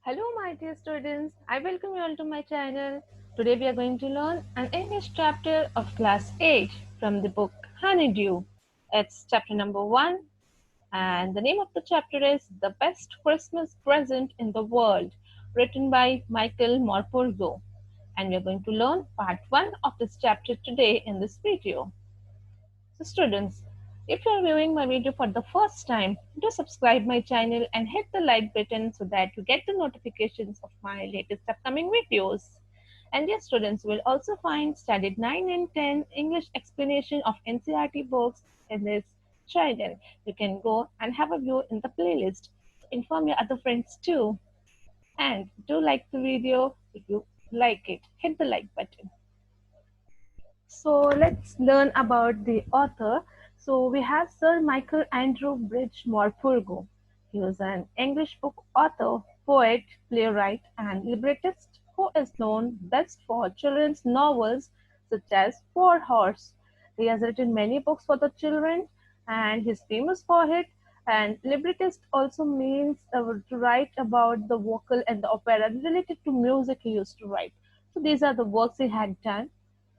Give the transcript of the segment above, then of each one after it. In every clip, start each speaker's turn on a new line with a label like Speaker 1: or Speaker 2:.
Speaker 1: Hello, my dear students. I welcome you all to my channel. Today we are going to learn an English chapter of class 8 from the book Honeydew. It's chapter number 1, and the name of the chapter is The Best Christmas Present in the World, written by Michael Morpurgo. And we are going to learn part 1 of this chapter today in this video. So students, if you are viewing my video for the first time, do subscribe my channel and hit the like button so that you get the notifications of my latest upcoming videos. And yes, students will also find standard 9 and 10 English explanation of NCERT books in this channel. You can go and have a view in the playlist. Inform your other friends too. And do like the video if you like it. Hit the like button. So let's learn about the author. So we have Sir Michael Andrew Bridge Morpurgo. He was an English book author, poet, playwright, and librettist who is known best for children's novels such as Four Horse. He has written many books for the children and he's famous for it. And librettist also means to write about the vocal and the opera related to music he used to write. So these are the works he had done.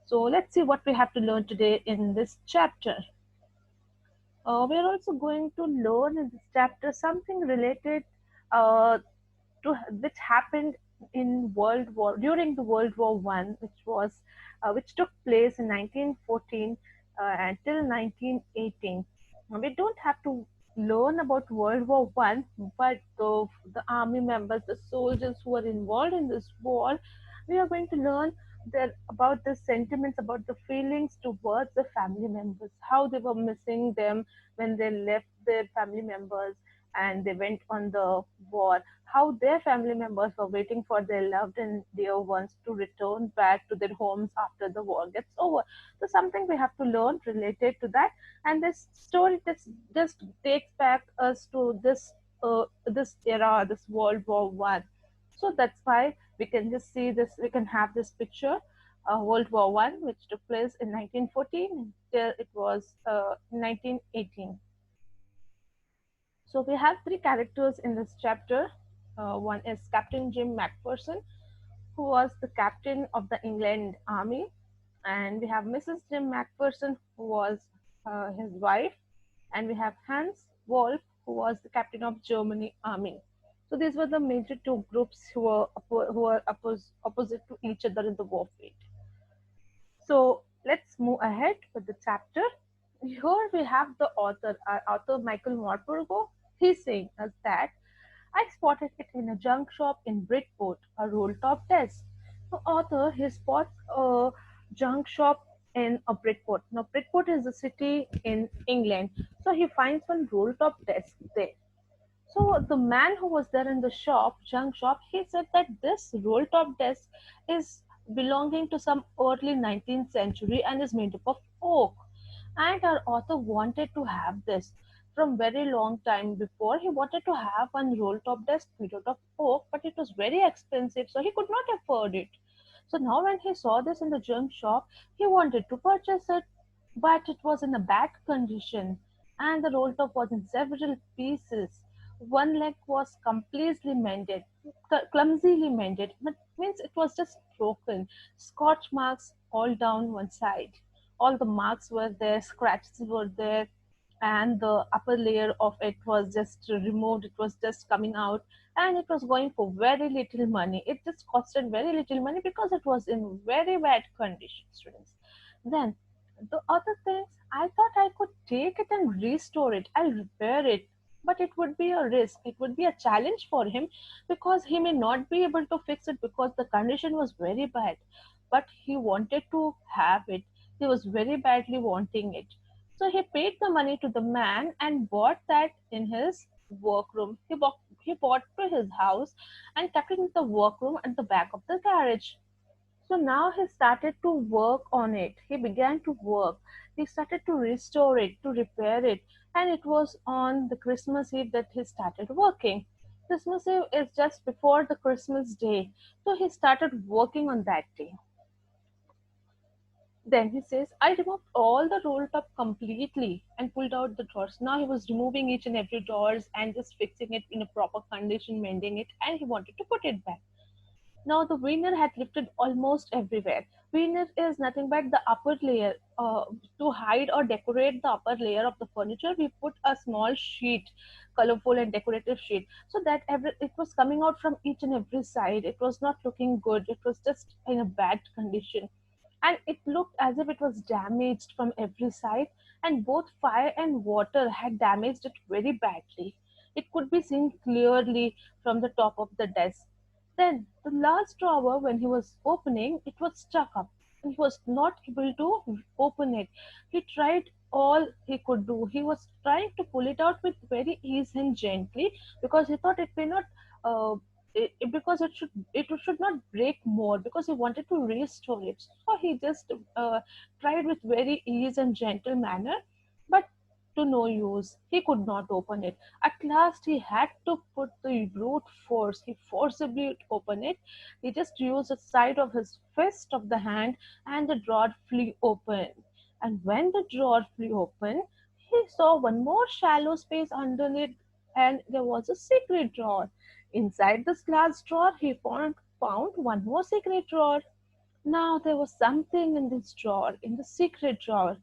Speaker 1: So let's see what we have to learn today in this chapter. We are also going to learn in this chapter something related uh, to which happened in World War during the World War One, which took place in 1914 until 1918. We don't have to learn about World War One, but the army members, the soldiers who were involved in this war, we are going to learn about the sentiments, about the feelings towards the family members, how they were missing them when they left their family members and they went on the war, how their family members were waiting for their loved and dear ones to return back to their homes after the war gets over. So something we have to learn related to that, and this story just takes back us to this era, this World War One. So that's why we can just see this. We can have this picture, World War One, which took place in 1914 till it was 1918. So we have three characters in this chapter. One is Captain Jim Macpherson, who was the captain of the England Army, and we have Mrs. Jim Macpherson, who was his wife, and we have Hans Wolf, who was the captain of Germany Army. So these were the major two groups who were opposite to each other in the warfare. So let's move ahead with the chapter. Here we have the author Michael Morpurgo. He's saying us that I spotted it in a junk shop in Bridport, a roll-top desk. The author, he spots a junk shop in a Bridport. Now, Bridport is a city in England. So he finds one roll-top desk there. So the man who was there in the shop, junk shop, he said that this roll-top desk is belonging to some early 19th century and is made up of oak. And our author wanted to have this from very long time before. He wanted to have one roll-top desk made out of oak, but it was very expensive, so he could not afford it. So now when he saw this in the junk shop, he wanted to purchase it, but it was in a bad condition and the roll top was in several pieces. One leg was completely mended, clumsily mended, but means it was just broken. Scotch marks all down one side. All the marks were there, scratches were there, and the upper layer of it was just removed. It was just coming out, and it was going for very little money. It just costed very little money because it was in very bad condition, students. Then the other things, I thought I could take it and restore it. I'll repair it. But it would be a risk. It would be a challenge for him because he may not be able to fix it because the condition was very bad. But he wanted to have it. He was very badly wanting it. So he paid the money to the man and bought that in his workroom. He bought to his house and kept it in the workroom at the back of the garage. So now he started to work on it. He began to work. He started to restore it, to repair it. And it was on the Christmas Eve that he started working. Christmas Eve is just before the Christmas day. So he started working on that day. Then he says, I removed all the roll top completely and pulled out the drawers. Now he was removing each and every drawers and just fixing it in a proper condition, mending it, and he wanted to put it back. Now the veneer had lifted almost everywhere. Veneer is nothing but the upper layer. To hide or decorate the upper layer of the furniture, we put a small sheet, colorful and decorative sheet, so that it was coming out from each and every side. It was not looking good. It was just in a bad condition, and it looked as if it was damaged from every side, and both fire and water had damaged it very badly. It could be seen clearly from the top of the desk. Then, the last drawer, when he was opening, it was stuck up. He was not able to open it. He tried all he could do. He was trying to pull it out with very ease and gently, because he thought it may not, because it should not break more, because he wanted to restore it. So he just tried with very ease and gentle manner, but to no use. He could not open it. At last, he had to put the brute force. He forcibly opened it. He just used the side of his fist of the hand, and the drawer flew open. And when the drawer flew open, he saw one more shallow space underneath, and there was a secret drawer. Inside this glass drawer, he found one more secret drawer. Now there was something in this drawer, in the secret drawer.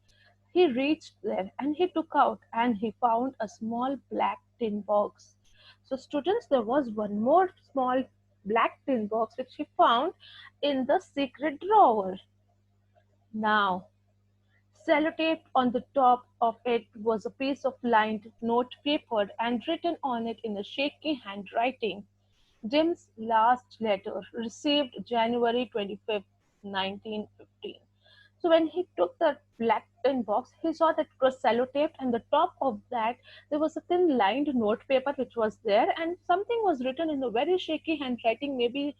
Speaker 1: He reached there and he took out, and he found a small black tin box. So, students, there was one more small black tin box which he found in the secret drawer. Now, sellotaped on the top of it was a piece of lined note paper, and written on it in a shaky handwriting, Jim's last letter, received January 25th, 1915. So when he took the black tin box, he saw that it was sellotaped, and the top of that there was a thin lined note paper which was there, and something was written in a very shaky handwriting. Maybe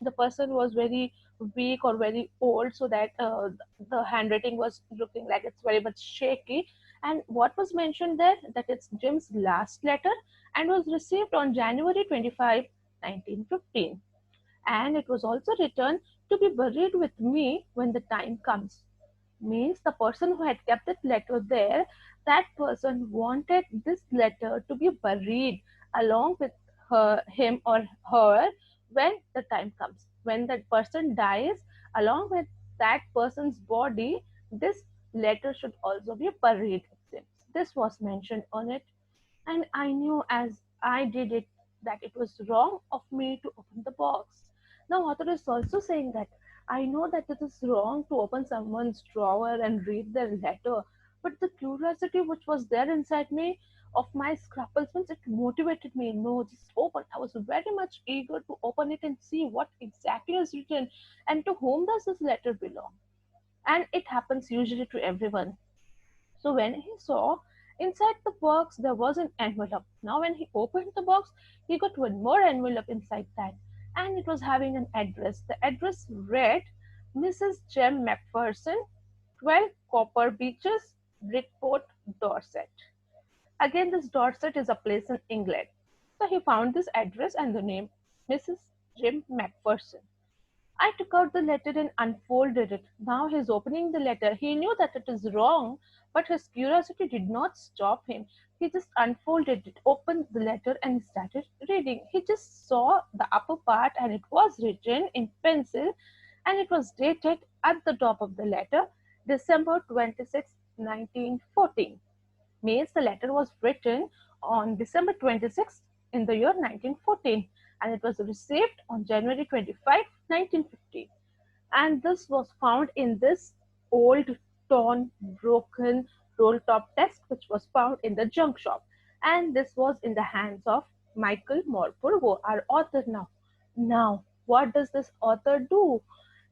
Speaker 1: the person was very weak or very old, so that the handwriting was looking like it's very much shaky. And what was mentioned there, that it's Jim's last letter, and was received on January 25, 1915. And it was also written, to be buried with me when the time comes. Means the person who had kept that letter there, that person wanted this letter to be buried along with him or her, when the time comes. When that person dies, along with that person's body, this letter should also be buried. This was mentioned on it, and I knew as I did it that it was wrong of me to open the box. Now, author is also saying that I know that it is wrong to open someone's drawer and read their letter, but the curiosity which was there inside me of my scruples, means it motivated me. No, just open. I was very much eager to open it and see what exactly is written, and to whom does this letter belong. And it happens usually to everyone. So when he saw inside the box there was an envelope. Now when he opened the box, he got one more envelope inside that, and it was having an address. The address read, Mrs. Jem Macpherson, 12 Copper Beaches, Bridport, Dorset. Again, this Dorset is a place in England. So he found this address and the name, Mrs. Jim Macpherson. I took out the letter and unfolded it. Now he is opening the letter. He knew that it is wrong, but his curiosity did not stop him. He just unfolded it, opened the letter, and started reading. He just saw the upper part, and it was written in pencil, and it was dated at the top of the letter, December 26, 1914. Means the letter was written on December 26th in the year 1914, and it was received on January 25, 1915. And this was found in this old, torn, broken roll top desk which was found in the junk shop. And this was in the hands of Michael Morpurgo, our author now. Now, what does this author do?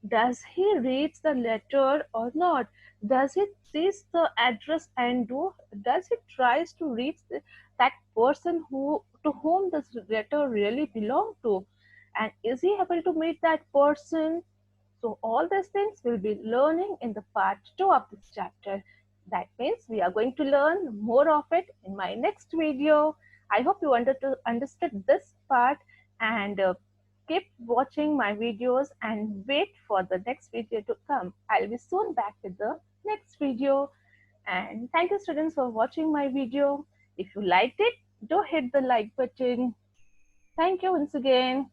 Speaker 1: Does he read the letter or not? Does he sees the address and does he tries to reach that person who to whom this letter really belonged to? And is he able to meet that person? So all these things we'll be learning in the part 2 of this chapter. That means we are going to learn more of it in my next video. I hope you understood this part, and keep watching my videos and wait for the next video to come. I'll be soon back with the next video. And thank you students for watching my video. If you liked it, do hit the like button. Thank you once again.